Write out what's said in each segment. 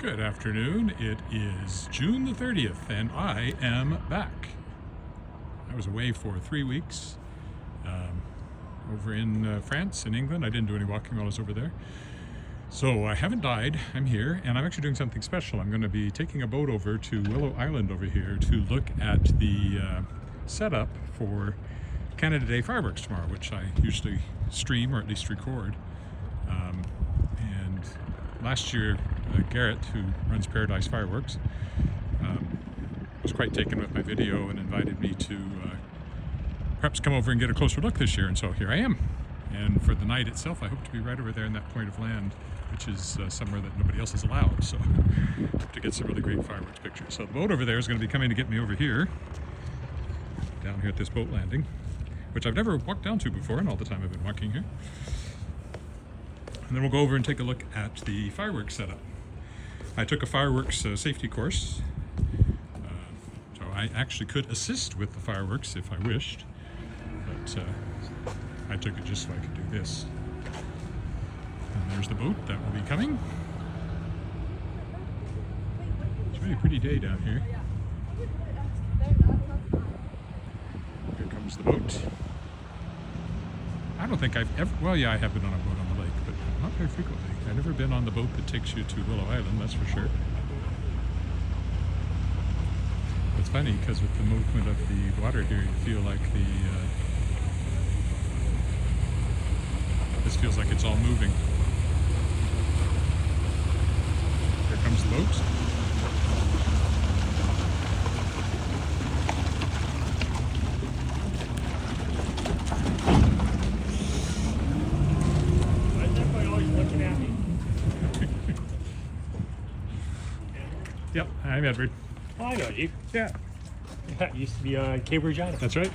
Good afternoon. It is June the 30th and I am back. I was away for 3 weeks over in France and England. I didn't do any walking while I was over there. So I haven't died. I'm here and I'm actually doing something special. I'm going to be taking a boat over to Willow Island over here to look at the setup for Canada Day fireworks tomorrow, which I usually stream or at least record. And last year, Garrett, who runs Paradise Fireworks, was quite taken with my video and invited me to perhaps come over and get a closer look this year, and so here I am. And for the night itself, I hope to be right over there in that point of land, which is somewhere that nobody else is allowed, so to get some really great fireworks pictures. So the boat over there is going to be coming to get me over here, down here at this boat landing, which I've never walked down to before in all the time I've been walking here. And then we'll go over and take a look at the fireworks setup. I took a fireworks safety course, so I actually could assist with the fireworks if I wished, but I took it just so I could do this. And there's the boat that will be coming. It's a really pretty day down here. Here comes the boat. I don't think I've ever, well, yeah, I have been on a boat on the lake, but not very frequently. I've never been on the boat that takes you to Willow Island, that's for sure. It's funny because with the movement of the water here, you feel like this feels like it's all moving. Here comes the boat. Yep, I'm Edward. Oh, I know you. Yeah. It used to be Cape Regina. That's right.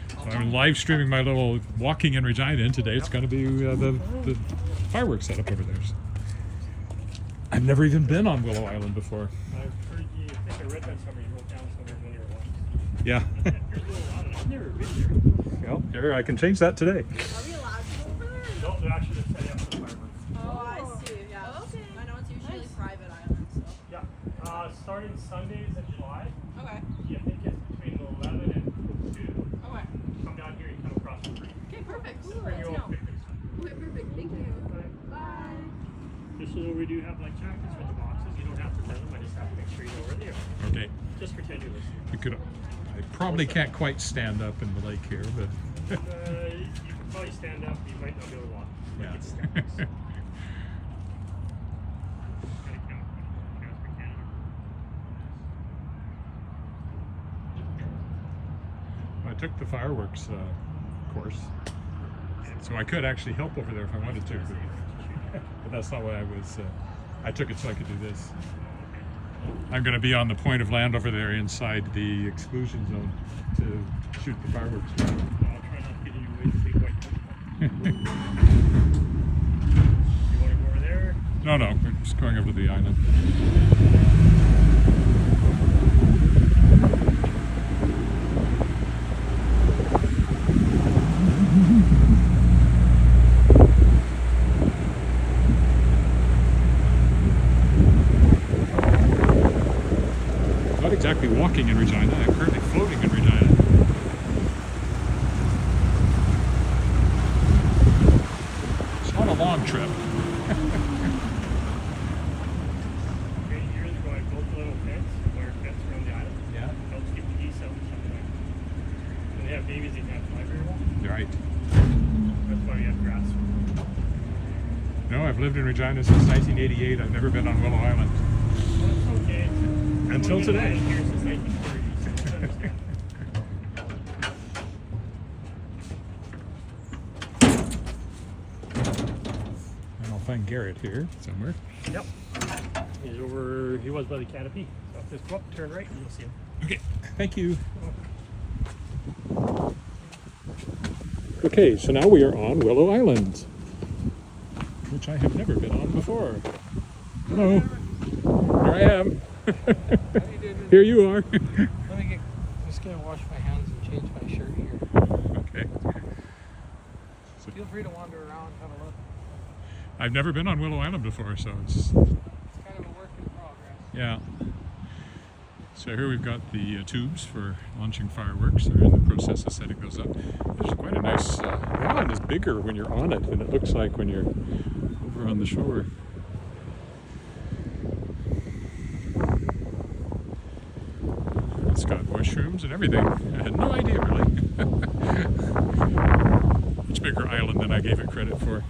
So I'm live streaming my little walking in Regina, and today it's going to be the fireworks setup over there. So I've never even been on Willow Island before. I've heard you, I think I read that somewhere, you wrote down somewhere when you were watching. Yeah. I've never been there. Well, here, I can change that today. Are we allowed to go over there? No, they're actually just setting up for the fireworks. Oh, I see. Yeah. Okay. I know it's usually private islands. So. Yeah. Starting Sundays in July. Okay. Yeah, I think it's between 11 and 2. Okay. Come down here, you come across for free. Okay, perfect. Just bring your own picnics. Okay, perfect. Thank you. Bye. Just so we do have like jackets with the boxes. You don't have to tell them. I just have to make sure you know where they are. Okay. Just pretend you're listening. You could. I probably can't quite stand up in the lake here, but. You can probably stand up. You might not be able to walk. Yeah. It's steps. I took the fireworks course, so I could actually help over there if I wanted to, but that's not what I was. I took it so I could do this. I'm going to be on the point of land over there inside the exclusion zone to shoot the fireworks. I'll try not to get you way too big white. You want to go over there? No, we're just going over to the island. Not exactly walking in Regina, I'm currently floating in Regina. It's not a long trip. Okay, here's where I built a little fence, wire fence around the island. Yeah. Helps keep the geese out and stuff like that. When they have babies, they can't fly very well. Right. That's why we have grass. No, I've lived in Regina since 1988. I've never been on Willow Island. That's okay. Until We've been today. here since 1930, so I understand. And I'll find Garrett here somewhere. Yep. He's over, he was by the canopy. So just go up, turn right, and you'll see him. Okay, thank you. Okay, so now we are on Willow Island, which I have never been on before. Hello. Here I am. Here you are. I'm just gonna wash my hands and change my shirt here. Okay. So Feel free to wander around, have a look. I've never been on Willow Island before, so it's It's kind of a work in progress. Yeah. So here we've got the tubes for launching fireworks. They're in the process of setting those up. There's quite a nice, the island is bigger when you're on it than it looks like when you're over on the shore. It's got mushrooms and everything. I had no idea, really. Much bigger island than I gave it credit for.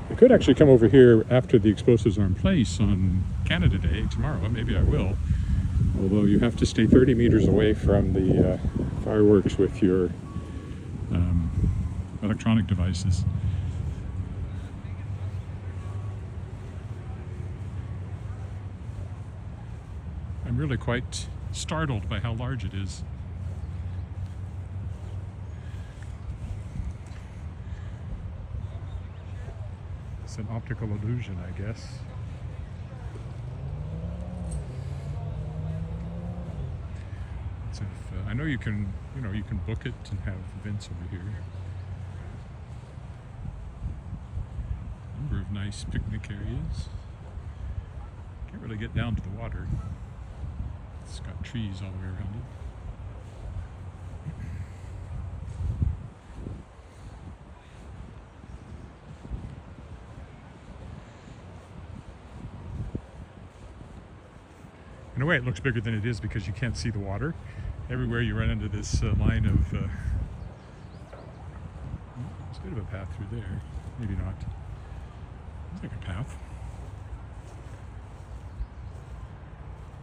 I could actually come over here after the explosives are in place on Canada Day tomorrow. Maybe I will. Although you have to stay 30 meters away from the fireworks with your electronic devices. I'm really quite startled by how large it is. It's an optical illusion, I guess. As if, I know you can book it and have events over here. Number of nice picnic areas. Can't really get down to the water. It's got trees all the way around it. In a way, it looks bigger than it is because you can't see the water. Everywhere you run into this line of... there's a bit of a path through there. Maybe not. Looks like a path.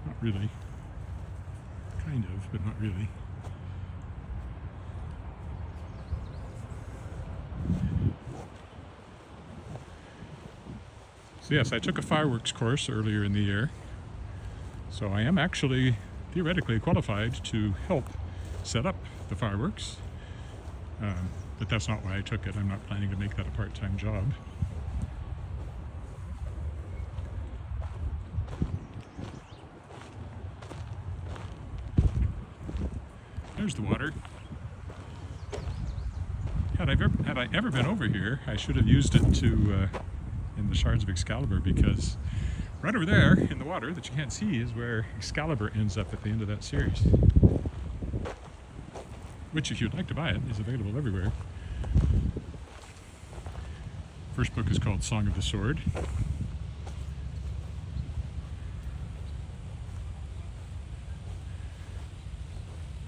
Not really. Kind of, but not really. So yes, I took a fireworks course earlier in the year. So I am actually theoretically qualified to help set up the fireworks. But that's not why I took it. I'm not planning to make that a part-time job. There's the water. Had I ever been over here, I should have used it to in the Shards of Excalibur, because right over there in the water that you can't see is where Excalibur ends up at the end of that series. Which, if you'd like to buy it, is available everywhere. First book is called Song of the Sword.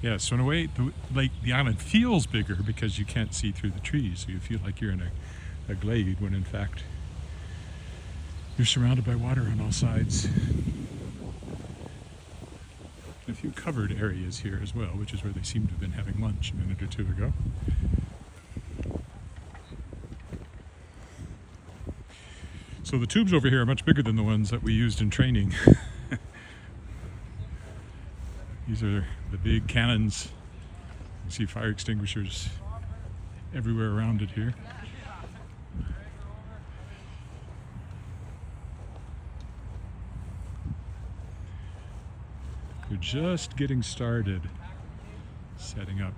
Yeah, so in a way, the island feels bigger because you can't see through the trees, so you feel like you're in a glade when in fact you're surrounded by water on all sides. A few covered areas here as well, which is where they seem to have been having lunch a minute or two ago. So the tubes over here are much bigger than the ones that we used in training. These are the big cannons. You see fire extinguishers everywhere around it here. We're just getting started setting up.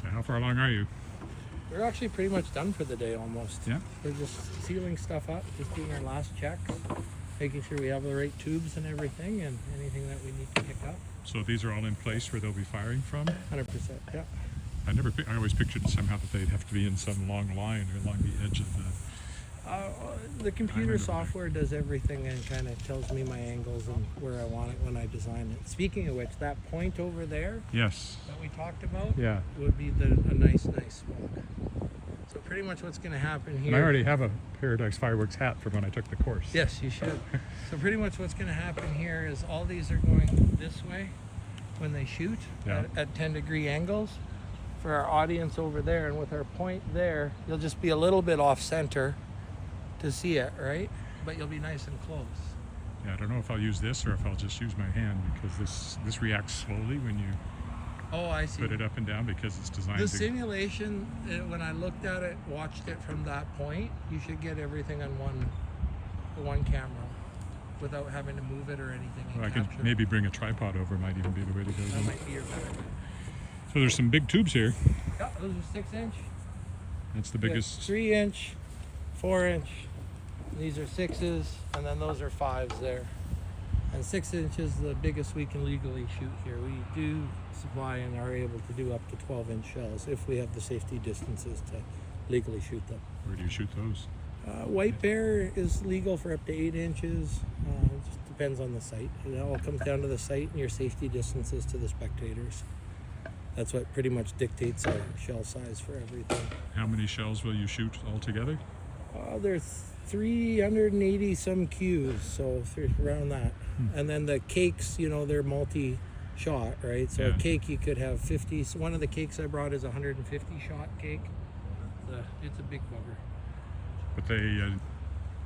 So how far along are you? We're actually pretty much done for the day almost. Yeah. We're just sealing stuff up, just doing our last checks, making sure we have the right tubes and everything, and anything that we need to pick up. So these are all in place where they'll be firing from? 100%, yeah. I always pictured somehow that they'd have to be in some long line or along the edge of The computer software does everything and kind of tells me my angles and where I want it when I design it. Speaking of which, that point over there Yes. that we talked about Yeah. would be a nice spot. So pretty much what's going to happen here... And I already have a Paradise Fireworks hat from when I took the course. Yes, you should. So pretty much what's going to happen here is all these are going this way when they shoot at 10-degree angles. For our audience over there, and with our point there, you'll just be a little bit off center to see it, right? But you'll be nice and close. Yeah, I don't know if I'll use this or if I'll just use my hand, because this reacts slowly when you... Oh, I see. put it up and down because it's designed The to... simulation, when I looked at it, watched it from that point, you should get everything on one camera without having to move it or anything. Well, I can maybe bring a tripod over, might even be the way to go. That might be your better. So there's some big tubes here. Yeah, those are 6-inch. That's the biggest. 3-inch, 4-inch. These are 6s, and then those are 5s there. And 6-inch is the biggest we can legally shoot here. We do supply and are able to do up to 12-inch shells if we have the safety distances to legally shoot them. Where do you shoot those? White bear is legal for up to 8 inches. It just depends on the site. It all comes down to the site and your safety distances to the spectators. That's what pretty much dictates our shell size for everything. How many shells will you shoot altogether? There's 380 some cues, so around that. And then the cakes, they're multi-shot, right? So Yeah. a cake you could have 50. So one of the cakes I brought is a 150-shot cake. It's a big bugger. But they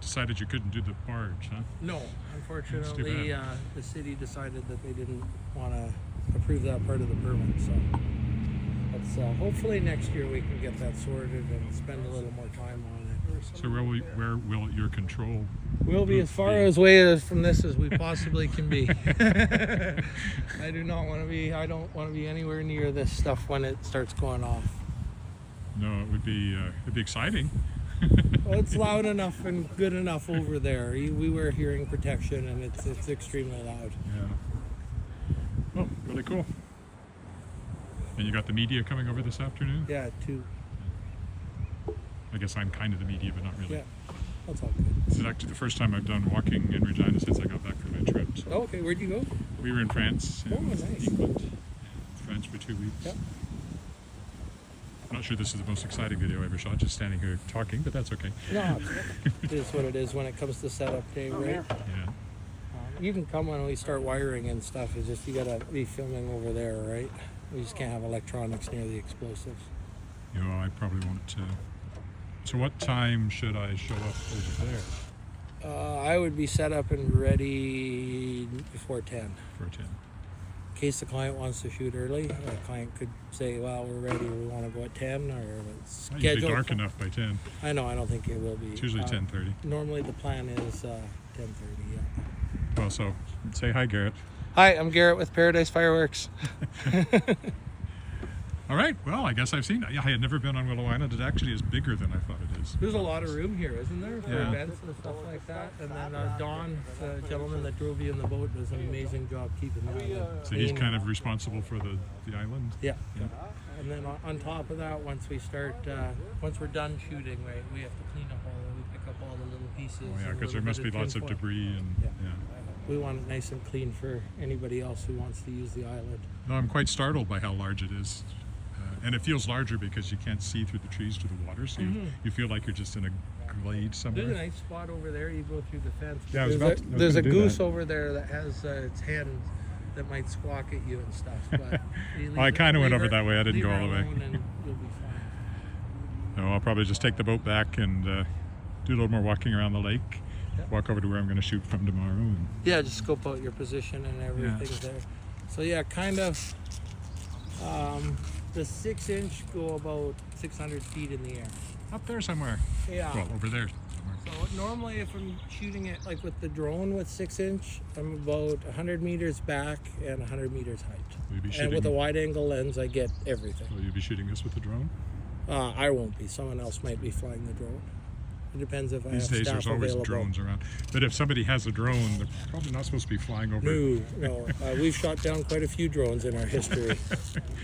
decided you couldn't do the barge, huh? No, unfortunately, bad. the city decided that they didn't want to approve that part of the permit. So, but hopefully next year we can get that sorted and spend a little more time on it. So where will your control? We'll be as far away from this as we possibly can be. I don't want to be anywhere near this stuff when it starts going off. No, it'd be exciting. Well, it's loud enough and good enough over there. We wear hearing protection, and it's extremely loud. Yeah. Oh, really cool. And you got the media coming over this afternoon? Yeah, 2. I guess I'm kind of the media, but not really. Yeah, that's all good. This is actually the first time I've done walking in Regina since I got back from my trip. So Oh, okay, where'd you go? we were in France and nice. England. And France for 2 weeks. Yep. I'm not sure this is the most exciting video I ever shot, just standing here talking, but that's okay. No, it is what it is when it comes to setup day, right? Yeah. You can come when we start wiring and stuff. It's just you gotta be filming over there, right? We just can't have electronics near the explosives. I probably won't. So what time should I show up over there? I would be set up and ready before 10. For 10. In case the client wants to shoot early, the client could say, well, we're ready, we want to go at 10, or it's Not usually scheduled. dark enough by 10. I know, I don't think it will be. It's usually 10:30. Normally the plan is 10:30, yeah. Well, so say hi, Garrett. Hi, I'm Garrett with Paradise Fireworks. All right. Well, I guess I've seen it. Yeah, I had never been on Willow Island. It actually is bigger than I thought it is. There's a lot of room here, isn't there, for Yeah. events and stuff like that? And then Don, the gentleman that drove you in the boat, does an amazing job keeping that. So he's kind of responsible for the island. Yeah. And then on top of that, once we're done shooting, right, we have to clean up we pick up all the little pieces. Oh yeah, and a because there little must bit be lots of tinfoil. debris and Yeah. yeah. We want it nice and clean for anybody else who wants to use the island. No, I'm quite startled by how large it is. And it feels larger because you can't see through the trees to the water, so you feel like you're just in a glade somewhere. There's a nice spot over there. You go through the fence. Yeah, I was There's a gonna do goose that. over there that has its hen that might squawk at you and stuff. But I kinda went over that way. I didn't go all the way. And you'll be fine. No, I'll probably just take the boat back and do a little more walking around the lake. Yep. Walk over to where I'm going to shoot from tomorrow. And Yeah, just scope out your position and everything's there. So yeah, kind of. The 6-inch go about 600 feet in the air. up there somewhere. Yeah. Well, over there somewhere. So normally if I'm shooting it like with the drone with 6-inch, I'm about 100 meters back and 100 meters height. Will you be And shooting? with a wide angle lens, I get everything. Will you be shooting this with the drone? I won't be. Someone else might be flying the drone. It depends if I These have days staff there's always available. drones around. But if somebody has a drone, they're probably not supposed to be flying over. No. We've shot down quite a few drones in our history.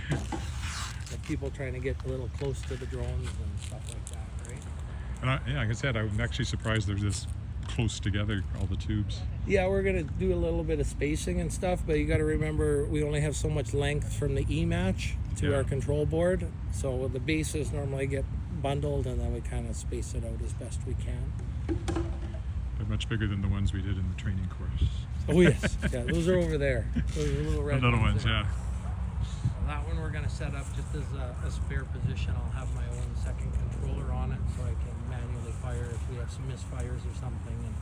Of people trying to get a little close to the drones and stuff like that, right? And like I said, I'm actually surprised they're this close together, all the tubes. Yeah, we're going to do a little bit of spacing and stuff, but you got to remember we only have so much length from the E-match to our control board. So the bases normally get bundled and then we kind of space it out as best we can. They're much bigger than the ones we did in the training course. Oh yes, yeah, those are over there. Those are little red The little ones, there. yeah. That one we're going to set up just as a spare position. I'll have my own second controller on it so I can manually fire if we have some misfires or something. And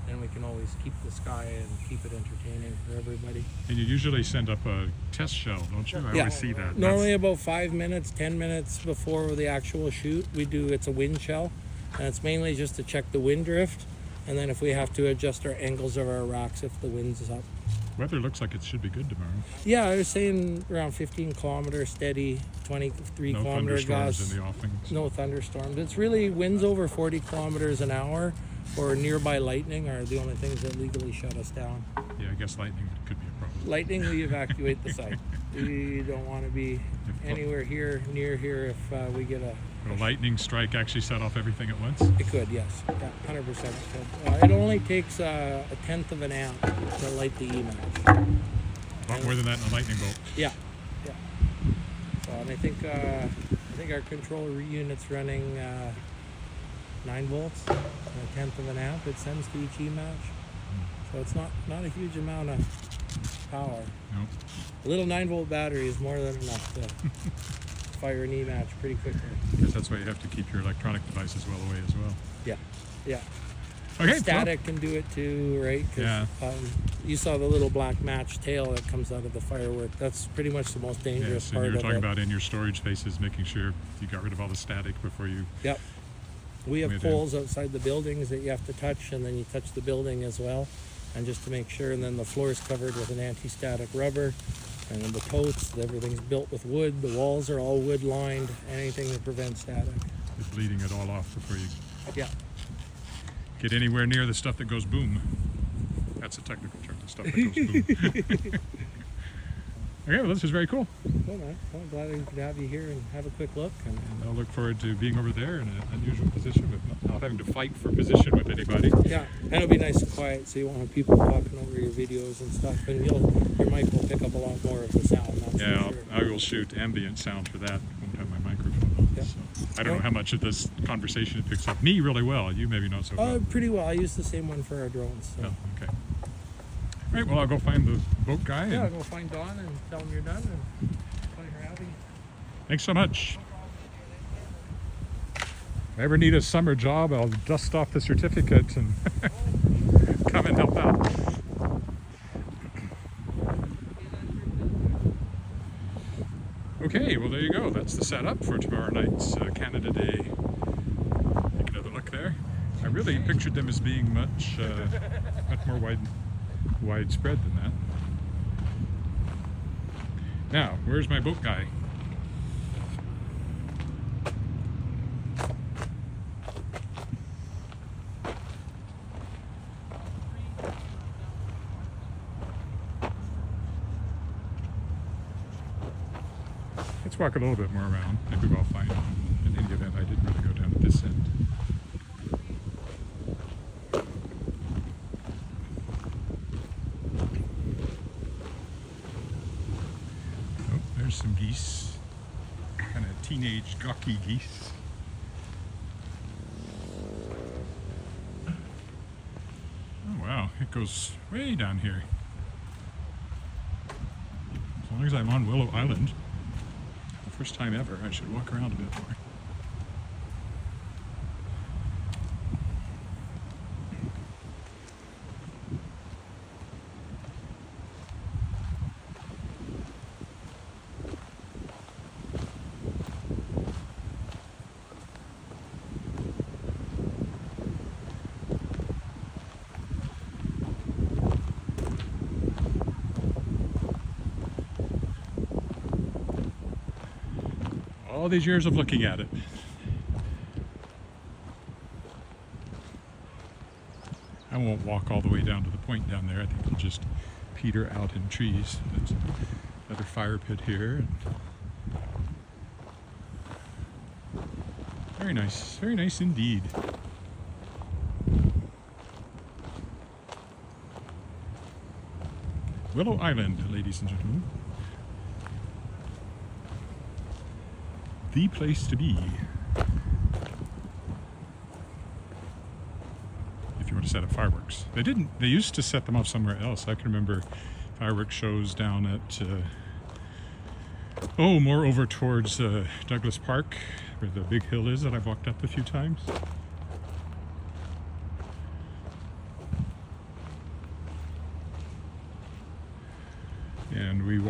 and we can always keep the sky and keep it entertaining for everybody. And you usually send up a test shell, don't you? I always see that. Normally about 5 minutes, 10 minutes before the actual shoot, it's a wind shell, and it's mainly just to check the wind drift, and then if we have to adjust our angles of our racks if the wind's up. Weather looks like it should be good tomorrow. Yeah, I was saying around 15 kilometer steady, 23 No kilometer thunderstorms gusts. in the offings. No thunderstorms. It's really winds over 40 kilometers an hour or nearby lightning are the only things that legally shut us down. Yeah, I guess lightning could be a problem. Lightning, we evacuate the site. We don't want to be anywhere near here if we get a... Will a lightning strike actually set off everything at once? It could, yes. Yeah, 100% it could. It only takes a tenth of an amp to light the E-match. A lot more than that in a lightning bolt. Yeah, yeah. So, and I think our control unit's running 9 volts, a tenth of an amp it sends to each E-match. So it's not a huge amount of power. No. A little 9-volt battery is more than enough to fire an E-match pretty quickly. I guess that's why you have to keep your electronic devices well away as well. Yeah, yeah. Okay. Static can do it too, right? 'Cause, Yeah. You saw the little black match tail that comes out of the firework. That's pretty much the most dangerous Yes, part and you were of talking it. about in your storage spaces, making sure you got rid of all the static before you... Yep. We have Made poles outside the buildings that you have to touch, and then you touch the building as well, and just to make sure. And then the floor is covered with an anti-static rubber, and then the totes, everything's built with wood. The walls are all wood lined. Anything to prevent static. Just bleeding it all off before you Yeah. get anywhere near the stuff that goes boom. That's a technical term, the stuff that goes boom. Okay, well, this is very cool. Cool, man. Well, I'm glad we could have you here and have a quick look. And I'll look forward to being over there in an unusual position with not having to fight for position with anybody. yeah, and it'll be nice and quiet, so you won't have people talking over your videos and stuff. And your mic will pick up a lot more of the sound. That's Yeah, for sure. I will shoot ambient sound for that. Won't have my microphone on. Yeah. So I don't know how much of this conversation picks up. Me really well. You maybe not so well. Pretty well. I use the same one for our drones. So. Oh, okay. All right, well, I'll go find the boat guy. Yeah, And go find Dawn and tell him you're done. And pleasure having you. thanks so much. If I ever need a summer job, I'll dust off the certificate and come and help out. Okay, well, there you go. That's the setup for tomorrow night's Canada Day. Take another look there. I really pictured them as being much more widespread than that. Now, where's my boat guy? Let's walk a little bit more around. Maybe we'll find him. In any event, I didn't really go down at this end. Oh, there's some geese. Kind of teenage gawky geese. Oh wow, it goes way down here. As long as I'm on Willow Island, the first time ever, I should walk around a bit more. All these years of looking at it. I won't walk all the way down to the point down there. I think we'll just peter out in trees. There's another fire pit here. Very nice indeed. Willow Island, ladies and gentlemen. The place to be if you want to set up fireworks. They used to set them up somewhere else. I can remember fireworks shows down at more over towards Douglas Park, where the big hill is that I've walked up a few times.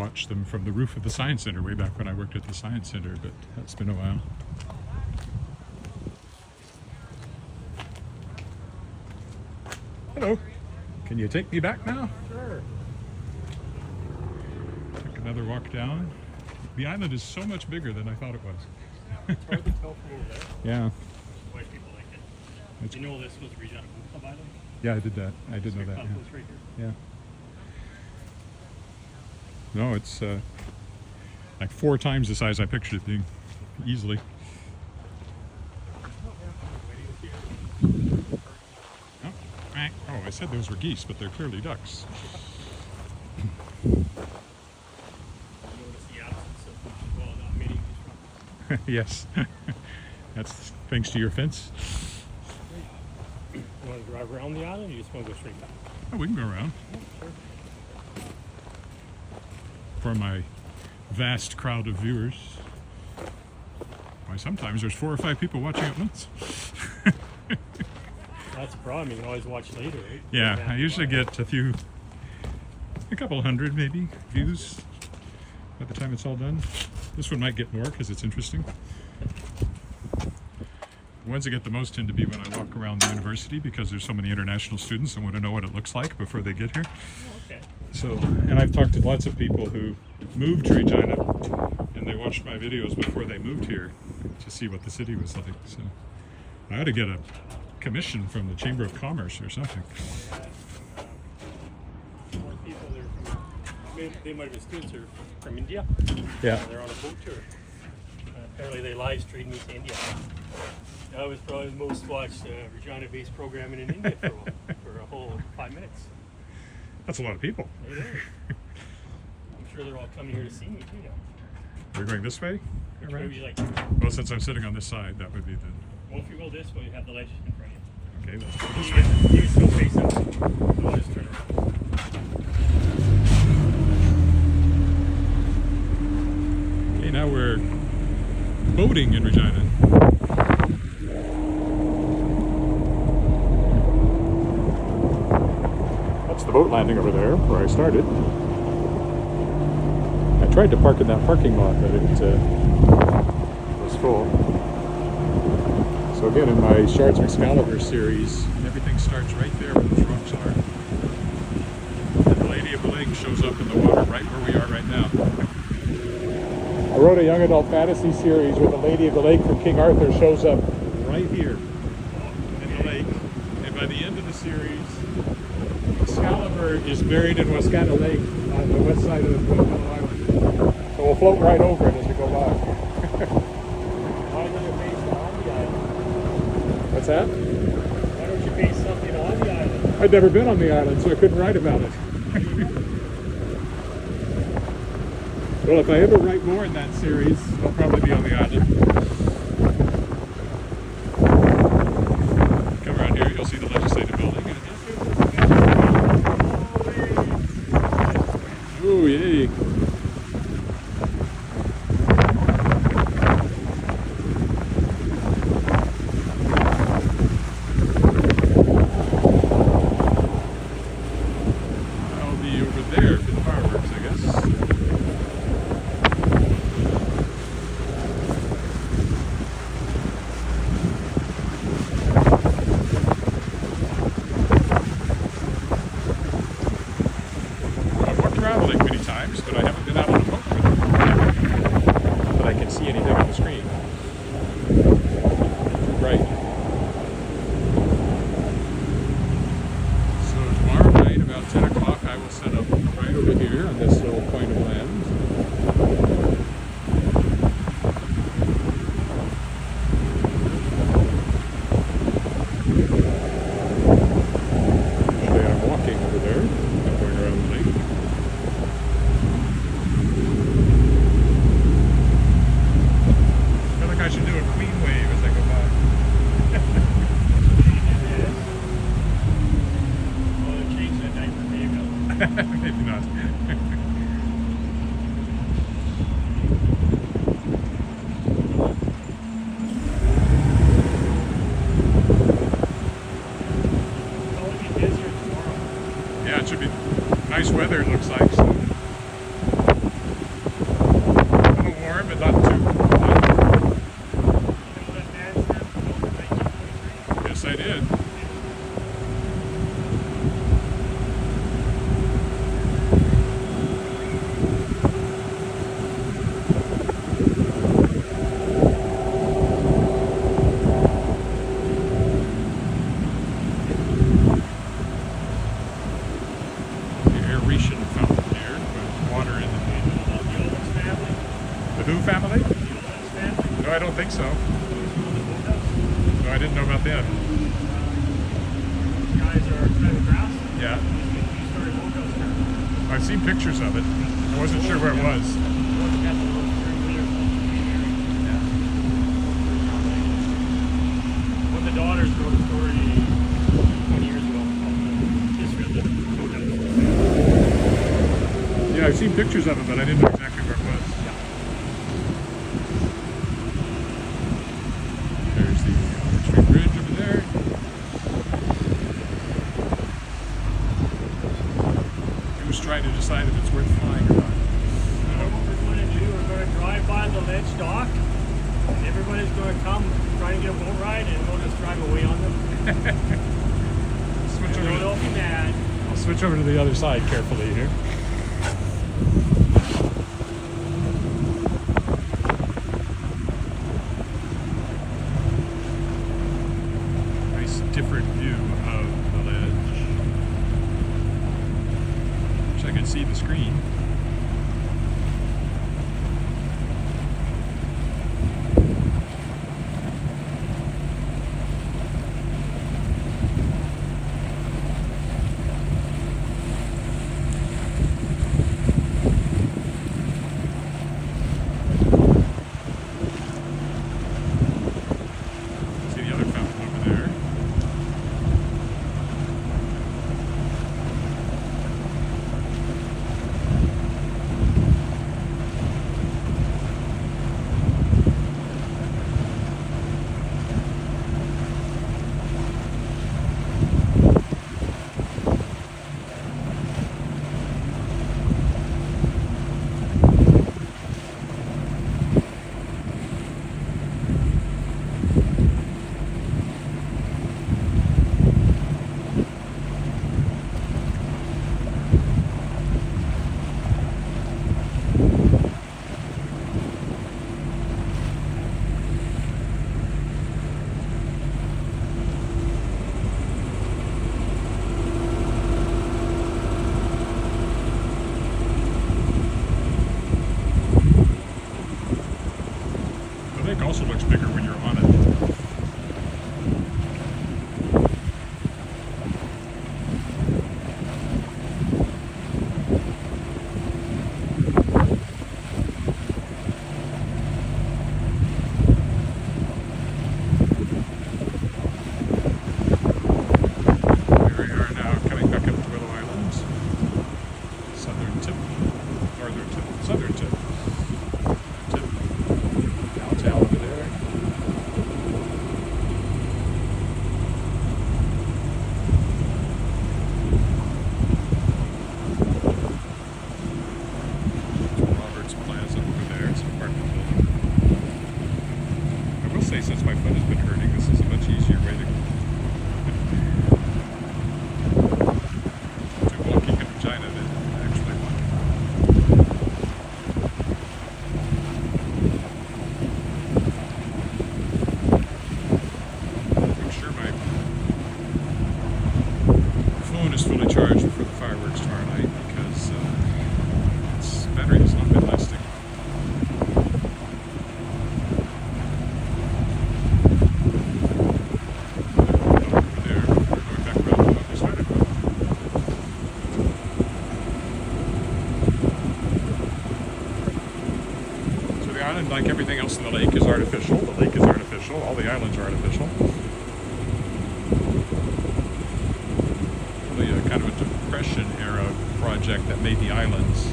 watch them from the roof of the Science Center way back when I worked at the Science Center, but that's been a while. Hello. Can you take me back now? Sure. Take another walk down. The island is so much bigger than I thought it was. It's hard to tell from over there. Yeah. Why people like it. It's- You know this was Regina Boat Club Island? Yeah, I did that. I did know that. Club was right here. Yeah. No, it's like 4 times the size I pictured it being, easily. Oh, right. Oh, I said those were geese, but they're clearly ducks. You notice the absence of, well, not many geese. Yes. That's thanks to your fence. You want to drive around the island, or you just want to go straight back? Oh, we can go around. Yeah, sure. For my vast crowd of viewers. Why, sometimes there's 4 or 5 people watching at once. That's the problem. You can always watch later, right? Yeah, I usually get a couple hundred maybe views by the time it's all done. This one might get more because it's interesting. The ones that get the most tend to be when I walk around the university, because there's so many international students and want to know what it looks like before they get here. Oh, okay. So, and I've talked to lots of people who moved to Regina and they watched my videos before they moved here to see what the city was like. So I ought to get a commission from the Chamber of Commerce or something. More people, they might have been students are from India. Yeah. They're on a boat tour. Apparently they live streamed me to India. That was probably the most watched Regina-based programming in India for a whole 5 minutes. That's a lot of people. It is. I'm sure they're all coming here to see me too now. We're going this way? Which way would you like? Well, since I'm sitting on this side, that would be the... Well, if you go this way, you have the ledge in front of Okay, let's go this you. way. You still face up. So I'll just turn around. Okay, now we're boating in Regina. That's the boat landing over there where I started. I tried to park in that parking lot, but it was full. So again, in my Shards Excalibur series, everything starts right there where those rocks are. And the Lady of the Lake shows up in the water right where we are right now. I wrote a young adult fantasy series where the Lady of the Lake from King Arthur shows up right here in the lake. And by the end of the series, Excalibur is buried in Wascana Lake on the west side of Willow Island. So we'll float right over it as we go by. Why don't you base it on the island? What's that? Why don't you base something on the island? I'd never been on the island, so I couldn't write about it. Well, if I ever write more in that series, I'll probably be on the island. Come around here, you'll see the legislative building. Oh, yay. I'll be over there for the fireworks, I guess. The Who family? Fan? No, I don't think so. No, I didn't know about them. Guys are cutting grass. Yeah. He started boathouse there. I've seen pictures of it. I wasn't sure where it was. One of the daughters wrote a story 20 years ago about the history of the boathouse. Yeah, I've seen pictures of it, but I didn't know exactly where it was. There's the Street Bridge over there. I was trying to decide if it's worth flying or not. What we're going to do, we're going to drive by the ledge dock, and everybody's going to come try and get a boat ride, and we'll just drive away on them. Switch And over they'll be mad. I'll switch over to the other side carefully here. Nice different view of the ledge. Wish I could see the screen. See the other fountain over there. The lake also looks bigger when you're on it. Here we are now coming back up to Willow Island. Southern tip, northern tip, southern tip. Tip. Downtown over there. Robert's Plaza over there. It's an apartment building. I will say, since my foot has been hurting, this is a much easier way to walking in Regina than actually walking. Make sure my phone is fully charged for the fireworks tomorrow night because its battery has not been lasting. Over there, we're going back around the way we started with. So the island, like everything else in the lake, is artificial. The lake is artificial. All the islands are artificial. Really a kind of a Depression era project that made the islands.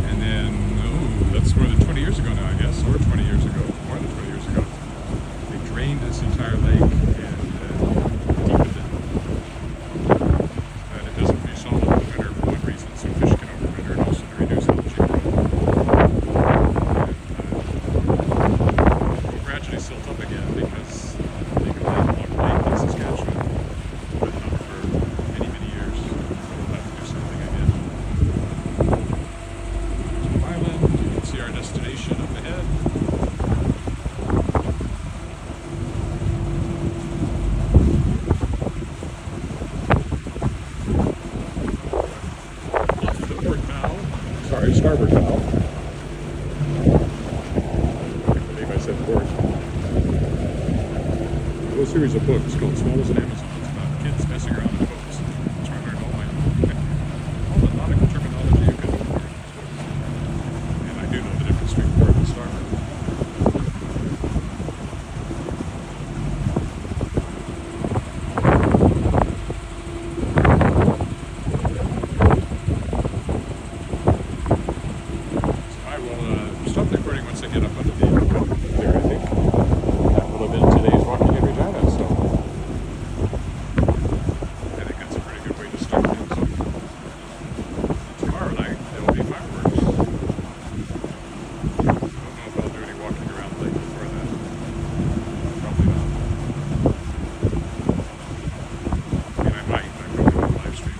And then, that's more than 20 years ago now, I guess, or 20 years ago, more than 20 years ago. They drained this entire lake and deepened it. And it doesn't freeze solid in the winter for one reason, so fish can overwinter, and also to reduce algae growth. And will gradually silt up again because they can lake in Saskatchewan, but not for many, many years. We'll have to do something again. There's an island. You can see our destination up ahead. Off the port bow. Sorry, starboard bow. a series of books called Swallows and Amazons about kids messing around with boats. That's where I learned all the nautical terminology you can look for. And I do know the difference between port and starboard. I will stop the recording once I get up under the boat there, I think. That will have been today's Walking in Regina, so I think that's a pretty good way to start things. Tomorrow night, there will be fireworks. I don't know if I'll do any walking around the lake before that. Probably not. I mean, I might. I probably won't live stream.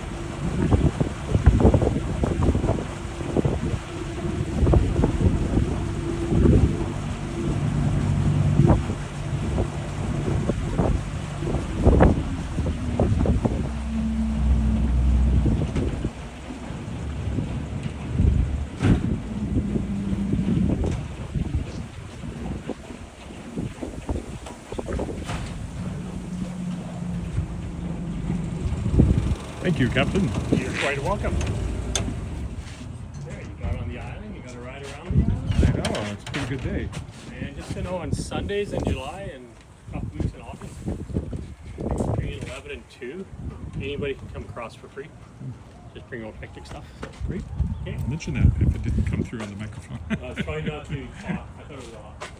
Thank you, Captain. You're quite welcome. There, you got on the island, you got to ride around the island. I know, it's a pretty good day. And just to know, on Sundays in July and a couple weeks in August, between 11 and 2, anybody can come across for free. Just bring your own picnic stuff. Great. Okay. I'll mention that if it didn't come through on the microphone. Try not to talk. I thought it was off.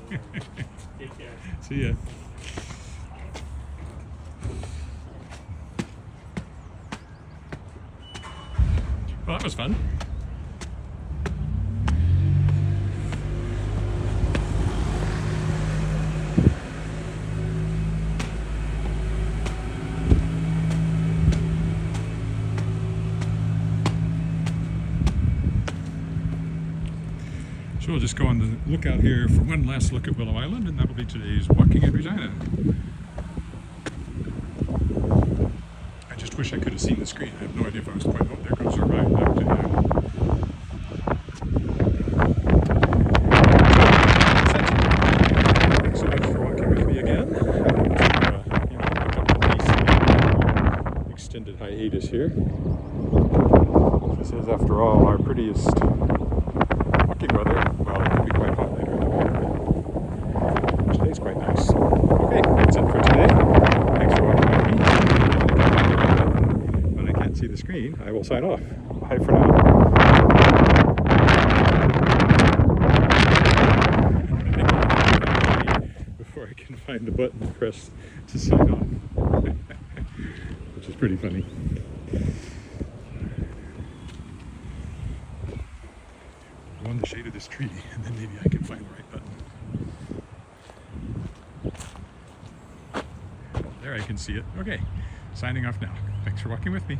Take care. See ya. Well, that was fun. So we'll just go on the lookout here for one last look at Willow Island, and that'll be today's Walking in Regina. I just wish I could have seen the screen. I have no idea if I was pointing. Oh, there goes our ride back to Thanks so much for walking with me again. Extended hiatus here. This is, after all, our prettiest walking weather. Well, it can be quite hot later in the week, but today's quite nice. Okay, that's it for today. Thanks for watching with me. When I can't see the screen, I will sign off. Bye for now. Before I can find the button to press to sign off, which is pretty funny. Go in the shade of this tree, and then maybe I can find the right button. There, I can see it. Okay, signing off now. Thanks for walking with me.